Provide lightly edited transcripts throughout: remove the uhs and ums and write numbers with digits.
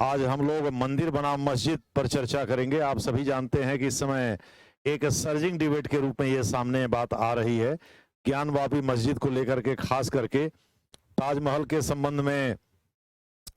आज हम लोग मंदिर बनाम मस्जिद पर चर्चा करेंगे। आप सभी जानते हैं कि इस समय एक सर्जिंग डिबेट के रूप में ये सामने बात आ रही है ज्ञानवापी मस्जिद को लेकर के, खास करके ताजमहल के संबंध में।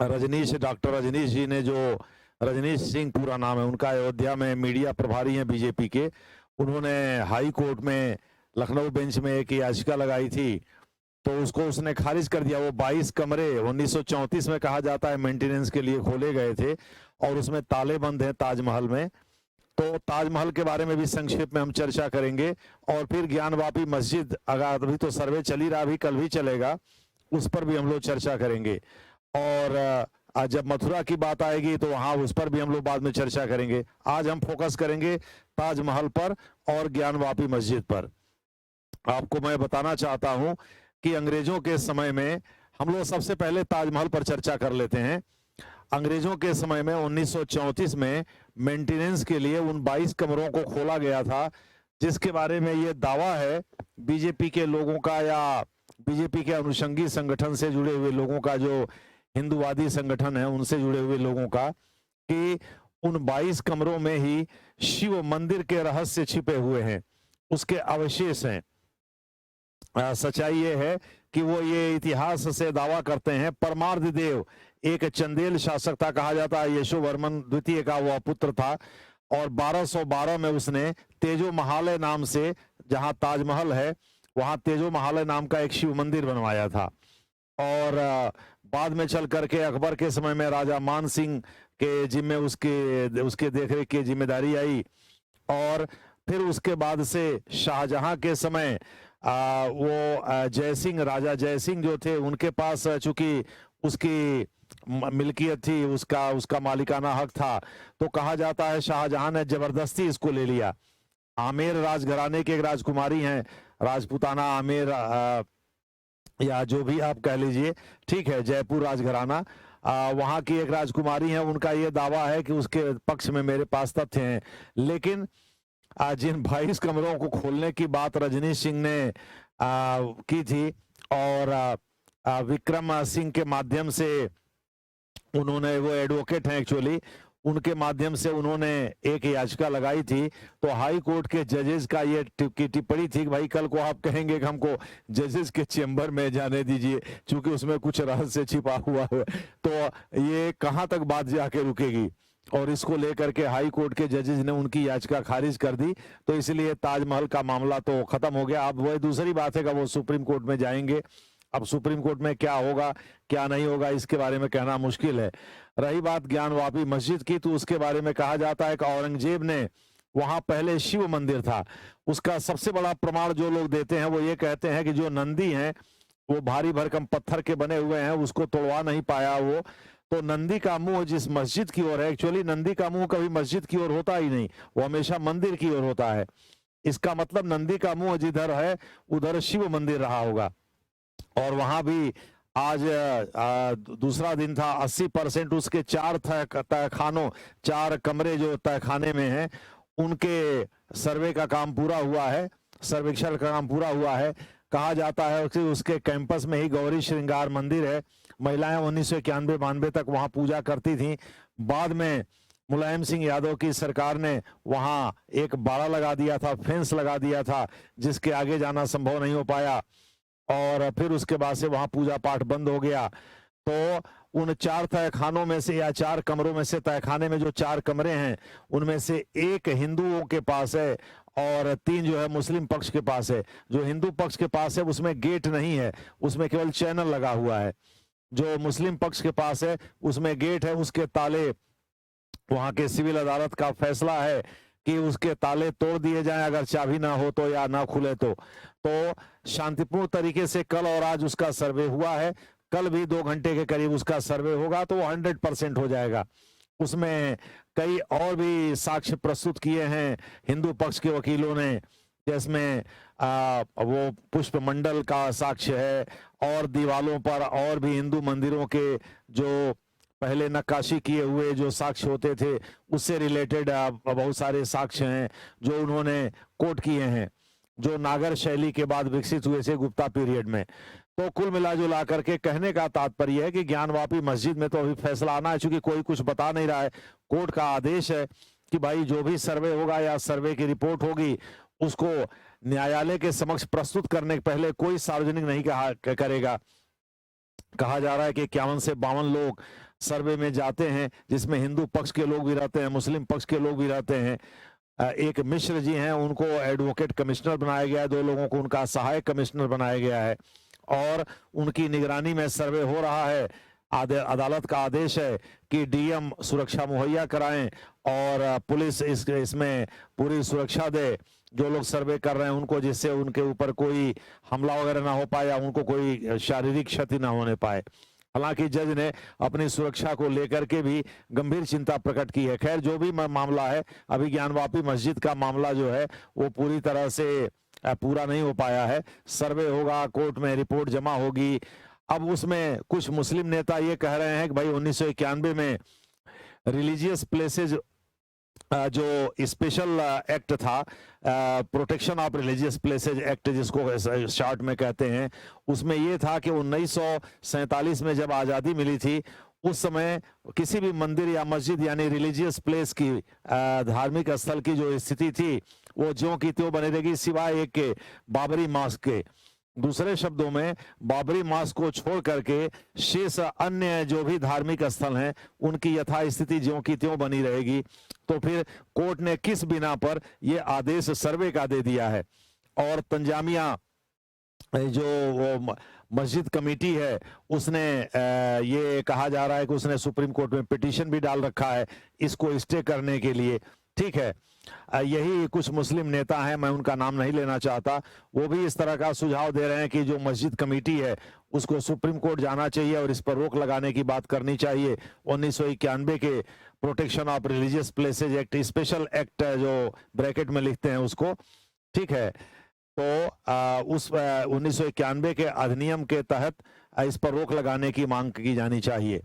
डॉक्टर रजनीश जी ने, जो रजनीश सिंह पूरा नाम है उनका, अयोध्या में मीडिया प्रभारी हैं बीजेपी के, उन्होंने हाई कोर्ट में लखनऊ बेंच में एक याचिका लगाई थी, तो उसको उसने खारिज कर दिया। वो 22 कमरे 1934 में कहा जाता है मेंटेनेंस के लिए खोले गए थे और उसमें ताले बंद हैं ताजमहल में। तो ताजमहल के बारे में भी संक्षेप में हम चर्चा करेंगे और फिर ज्ञानवापी मस्जिद, अगर अभी तो सर्वे चल ही रहा, अभी कल भी चलेगा, उस पर भी हम लोग चर्चा करेंगे। और जब मथुरा की बात आएगी तो वहां उस पर भी हम लोग बाद में चर्चा करेंगे। आज हम फोकस करेंगे ताजमहल पर और ज्ञानवापी मस्जिद पर। आपको मैं बताना चाहता हूं कि अंग्रेजों के समय में, हम लोग सबसे पहले ताजमहल पर चर्चा कर लेते हैं। अंग्रेजों के समय में 1934 में मेंटेनेंस के लिए उन 22 कमरों को खोला गया था, जिसके बारे में ये दावा है बीजेपी के लोगों का या बीजेपी के अनुषंगी संगठन से जुड़े हुए लोगों का, जो हिंदूवादी संगठन है उनसे जुड़े हुए लोगों का, कि उन 22 कमरों में ही शिव मंदिर के रहस्य छिपे हुए हैं, उसके अवशेष हैं। सच्चाई ये है कि वो ये इतिहास से दावा करते हैं। परमार्थ देव एक चंदेल शासक था, कहा जाता है यशोवर्मन द्वितीय का वह पुत्र था, और 1212 में उसने तेजो महालय नाम से, जहां ताजमहल है वहां तेजो महालय नाम का एक शिव मंदिर बनवाया था। और बाद में चल करके अकबर के समय में राजा मान सिंह के जिम्मे उसके देखरेख की जिम्मेदारी आई, और फिर उसके बाद से शाहजहां के समय वो जयसिंह, राजा जयसिंह जो थे, उनके पास चूंकि उसकी मिल्कियत थी, उसका मालिकाना हक था, तो कहा जाता है शाहजहां ने जबरदस्ती इसको ले लिया। आमेर राजघराने के एक राजकुमारी हैं, राजपुताना आमेर, या जो भी आप कह लीजिए, ठीक है, जयपुर राजघराना, वहां की एक राजकुमारी है। उनका ये दावा है कि उसके पक्ष में मेरे पास तथ्य हैं। लेकिन जिन 22 कमरों को खोलने की बात रजनीश सिंह ने की थी, और विक्रम सिंह के माध्यम से, उन्होंने, वो एडवोकेट हैं एक्चुअली, उनके माध्यम से उन्होंने एक याचिका लगाई थी, तो हाई कोर्ट के जजेस का ये टिप्पणी थी कि भाई कल को आप कहेंगे कि हमको जजेस के चेंबर में जाने दीजिए, क्योंकि उसमें कुछ रहस्य छिपा हुआ है, तो ये कहां तक बात जाके रुकेगी। और इसको लेकर के हाई कोर्ट के जजेस ने उनकी याचिका खारिज कर दी, तो इसलिए ताजमहल का मामला तो खत्म हो गया। अब वह दूसरी बात है कि वो सुप्रीम कोर्ट में जाएंगे। अब सुप्रीम कोर्ट में क्या होगा क्या नहीं होगा, इसके बारे में कहना मुश्किल है। रही बात ज्ञानवापी मस्जिद की, तो उसके बारे में कहा जाता है कि औरंगजेब ने, वहां पहले शिव मंदिर था, उसका सबसे बड़ा प्रमाण जो लोग देते हैं वो ये कहते हैं कि जो नंदी हैं वो भारी भरकम पत्थर के बने हुए हैं, उसको तोड़वा नहीं पाया वो। तो नंदी का मुंह जिस मस्जिद की ओर है, एक्चुअली नंदी का मुंह कभी मस्जिद की ओर होता ही नहीं, वो हमेशा मंदिर की ओर होता है। इसका मतलब नंदी का मुंह जिधर है उधर शिव मंदिर रहा होगा। और वहां भी आज दूसरा दिन था, 80% उसके 4 तहखानों, 4 कमरे जो तहखाने में हैं, उनके सर्वे का काम पूरा हुआ है, सर्वेक्षण का काम पूरा हुआ है। कहा जाता है कि उसके कैंपस में ही गौरी श्रृंगार मंदिर है। महिलाएं 1991-92 तक वहां पूजा करती थीं। बाद में मुलायम सिंह यादव की सरकार ने वहां एक बाड़ा लगा दिया था, फेंस लगा दिया था, जिसके आगे जाना संभव नहीं हो पाया, और फिर उसके बाद से वहां पूजा पाठ बंद हो गया। तो उन 4 तहखानों में से, या 4 कमरों में से, तहखाने में जो 4 कमरे हैं उनमें से एक हिंदुओं के पास है और 3 जो है मुस्लिम पक्ष के पास है। जो हिंदू पक्ष के पास है उसमें गेट नहीं है, उसमें केवल चैनल लगा हुआ है। जो मुस्लिम पक्ष के पास है उसमें गेट है, उसके ताले, वहां के सिविल अदालत का फैसला है कि उसके ताले तोड़ दिए जाएं अगर चाबी ना हो तो, या ना खुले तो शांतिपूर्ण तरीके से कल और आज उसका सर्वे हुआ है। कल भी 2 घंटे के करीब उसका सर्वे होगा, तो वो 100% हो जाएगा। उसमें कई और भी साक्ष्य प्रस्तुत किए हैं हिंदू पक्ष के वकीलों ने, जिसमें वो पुष्प मंडल का साक्ष्य है, और दीवालों पर और भी हिंदू मंदिरों के जो पहले नक्काशी किए हुए जो साक्ष्य होते थे उससे रिलेटेड बहुत सारे साक्ष्य हैं जो उन्होंने कोट किए हैं, जो नागर शैली के बाद विकसित हुए थे गुप्ता पीरियड में। तो कुल मिला जुला करके कहने का तात्पर्य है कि ज्ञानवापी मस्जिद में तो अभी फैसला आना है, चूंकि कोई कुछ बता नहीं रहा है। कोर्ट का आदेश है कि भाई जो भी सर्वे होगा या सर्वे की रिपोर्ट होगी उसको न्यायालय के समक्ष प्रस्तुत करने के पहले कोई सार्वजनिक नहीं करेगा। कहा जा रहा है कि 51 से 52 लोग सर्वे में जाते हैं, जिसमें हिंदू पक्ष के लोग भी रहते हैं, मुस्लिम पक्ष के लोग भी रहते हैं। एक मिश्र जी हैं, उनको एडवोकेट कमिश्नर बनाया गया है, 2 लोगों को उनका सहायक कमिश्नर बनाया गया है और उनकी निगरानी में सर्वे हो रहा है। अदालत का आदेश है कि डीएम सुरक्षा मुहैया कराएं और पुलिस इसमें पूरी सुरक्षा दे जो लोग सर्वे कर रहे हैं उनको, जिससे उनके ऊपर कोई हमला वगैरह ना हो पाए या उनको कोई शारीरिक क्षति ना होने पाए। हालांकि जज ने अपनी सुरक्षा को लेकर के भी गंभीर चिंता प्रकट की है। खैर जो भी मामला है, अभी ज्ञानवापी मस्जिद का मामला जो है वो पूरी तरह से पूरा नहीं हो पाया है। सर्वे होगा, कोर्ट में रिपोर्ट जमा होगी। अब उसमें कुछ मुस्लिम नेता ये कह रहे हैं कि भाई 1991 में रिलीजियस प्लेसेज जो स्पेशल एक्ट था, protection of religious places act जिसको शॉर्ट में कहते हैं, उसमें ये था कि 1947 में जब आज़ादी मिली थी उस समय किसी भी मंदिर या मस्जिद यानी रिलीजियस प्लेस की धार्मिक स्थल की जो स्थिति थी वो ज्यों की त्यों बनी रहेगी, सिवाय एक के बाबरी मस्जिद के। दूसरे शब्दों में बाबरी मस्जिद को छोड़ करके शेष अन्य जो भी धार्मिक स्थल हैं उनकी यथास्थिति ज्यों की त्यों बनी रहेगी। तो फिर कोर्ट ने किस बिना पर यह आदेश सर्वे का दे दिया है और तंजामिया जो वो मस्जिद कमेटी है उसने ये कहा जा रहा है कि उसने सुप्रीम कोर्ट में पिटीशन भी डाल रखा है इसको स्टे करने के लिए। ठीक है, यही कुछ मुस्लिम नेता हैं, मैं उनका नाम नहीं लेना चाहता, वो भी इस तरह का सुझाव दे रहे हैं कि जो मस्जिद कमेटी है उसको सुप्रीम कोर्ट जाना चाहिए और इस पर रोक लगाने की बात करनी चाहिए। 1991 के protection of religious places act, special act जो ब्रैकेट में लिखते हैं उसको, ठीक है, तो उस 1991 के अधिनियम के तहत इस पर रोक लगाने की मांग की जानी चाहिए।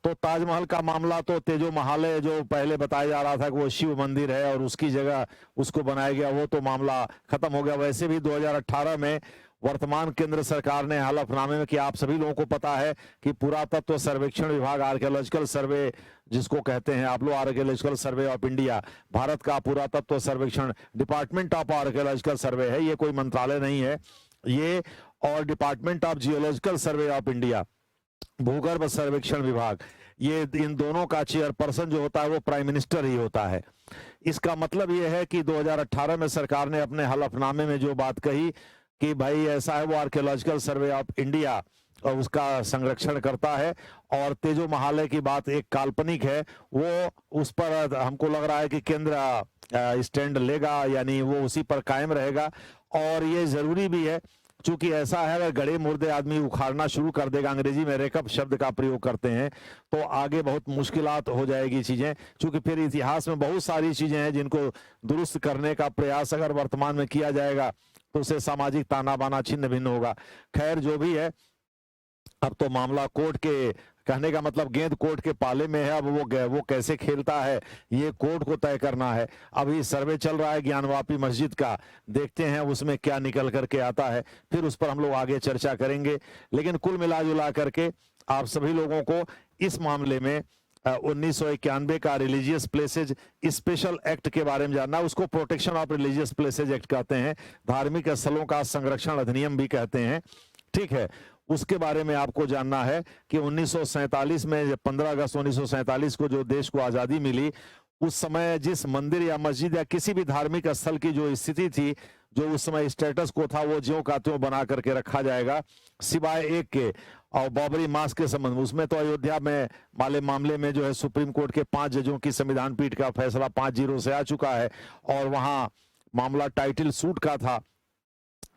तो ताजमहल का मामला तो तेजो महल है, जो पहले बताया जा रहा था कि वो शिव मंदिर है और उसकी जगह उसको बनाया गया, वो तो मामला खत्म हो गया। वैसे भी 2018 में वर्तमान केंद्र सरकार ने हलफनामे में, कि आप सभी लोगों को पता है कि पुरातत्व सर्वेक्षण विभाग, आर्कियोलॉजिकल सर्वे जिसको कहते हैं आप लोग, archaeological survey of India, Bharat का पुरातत्व सर्वेक्षण, डिपार्टमेंट ऑफ आर्कियोलॉजिकल सर्वे है, ये कोई मंत्रालय नहीं है ये, और department of geological survey of India, भूगर्भ सर्वेक्षण विभाग, ये इन दोनों का चेयरपर्सन जो होता है वो प्राइम मिनिस्टर ही होता है। इसका मतलब ये है कि 2018 में सरकार ने अपने हलफनामे में जो बात कही कि भाई ऐसा है, वो आर्कियोलॉजिकल सर्वे ऑफ इंडिया और उसका संरक्षण करता है, और तेजो महालय की बात एक काल्पनिक है, वो उस पर हमको लग रहा है कि केंद्र स्टैंड लेगा, यानी वो उसी पर कायम रहेगा। और ये जरूरी भी है, चूंकि ऐसा है अगर गड़े मुर्दे आदमी उखाड़ना शुरू कर देगा, अंग्रेजी में रेकअप शब्द का प्रयोग करते हैं, तो आगे बहुत मुश्किलात हो जाएगी चीजें, क्योंकि फिर इतिहास में बहुत सारी चीजें हैं जिनको दुरुस्त करने का प्रयास अगर वर्तमान में किया जाएगा तो उससे सामाजिक ताना बाना छिन्न भिन्न होगा। खैर जो भी है, अब तो मामला कोर्ट के, कहने का मतलब गेंद कोर्ट के पाले में है, अब वो कैसे खेलता है ये कोर्ट को तय करना है। अभी सर्वे चल रहा है ज्ञानवापी मस्जिद का, देखते हैं उसमें क्या निकल करके आता है, फिर उस पर हम लोग आगे चर्चा करेंगे। लेकिन कुल मिला जुला करके आप सभी लोगों को इस मामले में 1991 का रिलीजियस प्लेसेज स्पेशल एक्ट के बारे में जानना, उसको protection of religious places act कहते हैं, धार्मिक स्थलों का संरक्षण अधिनियम भी कहते हैं, ठीक है। उसके बारे में आपको जानना है कि 1947 में, 15 अगस्त 1947 को जो देश को आजादी मिली, उस समय जिस मंदिर या मस्जिद या किसी भी धार्मिक स्थल की जो स्थिति थी, जो उस समय स्टेटस को था, वो ज्यों का त्यों बना करके रखा जाएगा, सिवाय एक के। और बाबरी मस्जिद के संबंध में, उसमें तो अयोध्या में वाले मामले में जो है सुप्रीम कोर्ट के 5 जजों की संविधान पीठ का फैसला 5-0 से आ चुका है, और वहां मामला टाइटल सूट का था,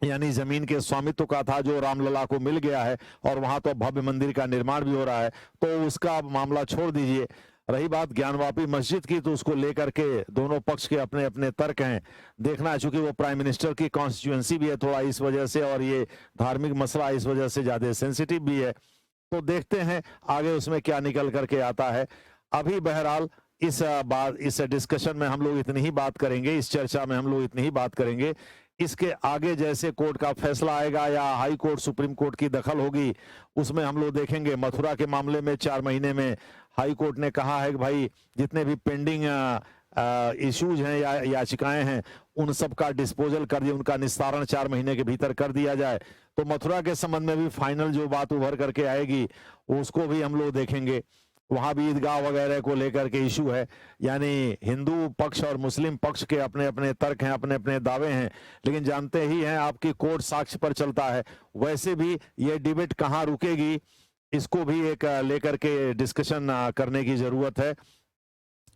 यानी जमीन के स्वामित्व का था, जो रामलला को मिल गया है, और वहां तो भव्य मंदिर का निर्माण भी हो रहा है, तो उसका मामला छोड़ दीजिए। रही बात ज्ञानवापी मस्जिद की, तो उसको लेकर के दोनों पक्ष के अपने अपने तर्क हैं, देखना है, चूंकि वो प्राइम मिनिस्टर की कॉन्स्टिट्यूएंसी भी है थोड़ा इस वजह से, और ये धार्मिक मसला इस वजह से ज्यादा सेंसिटिव भी है, तो देखते हैं आगे उसमें क्या निकल करके आता है। अभी बहरहाल इस डिस्कशन में हम लोग इतनी ही बात करेंगे, इस चर्चा में हम लोग इतनी ही बात करेंगे इसके आगे जैसे कोर्ट का फैसला आएगा या हाई कोर्ट सुप्रीम कोर्ट की दखल होगी, उसमें हम लोग देखेंगे। मथुरा के मामले में 4 महीने में हाई कोर्ट ने कहा है कि भाई जितने भी पेंडिंग इश्यूज हैं या याचिकाएं हैं, उन सब का डिस्पोजल कर दिया, उनका निस्तारण 4 महीने के भीतर कर दिया जाए। तो मथुरा के संबंध में भी फाइनल जो बात उभर करके आएगी उसको भी हम लोग देखेंगे। वहां भी ईदगाह वगैरह को लेकर के इशू है, यानी हिंदू पक्ष और मुस्लिम पक्ष के अपने अपने तर्क हैं, अपने अपने दावे हैं, लेकिन जानते ही हैं आपकी कोर्ट साक्ष्य पर चलता है। वैसे भी ये डिबेट कहाँ रुकेगी, इसको भी एक लेकर के डिस्कशन करने की जरूरत है।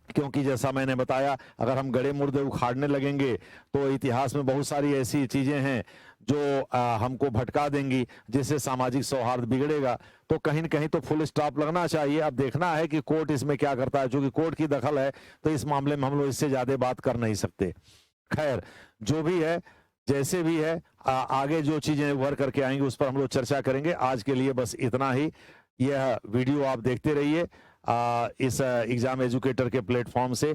क्योंकि जैसा मैंने बताया, अगर हम गड़े मुर्दे उखाड़ने लगेंगे तो इतिहास में बहुत सारी ऐसी चीजें हैं जो हमको भटका देंगी, जिससे सामाजिक सौहार्द बिगड़ेगा। तो कहीं न कहीं तो फुल स्टॉप लगना चाहिए। अब देखना है कि कोर्ट इसमें क्या करता है, क्योंकि कोर्ट की दखल है तो इस मामले में हम लोग इससे ज्यादा बात कर नहीं सकते। खैर, जो भी है, जैसे भी है, आगे जो चीजें उभर करके आएंगी उस पर हम लोग चर्चा करेंगे। आज के लिए बस इतना ही। यह वीडियो आप देखते रहिए इस एग्जाम एजुकेटर के प्लेटफॉर्म से।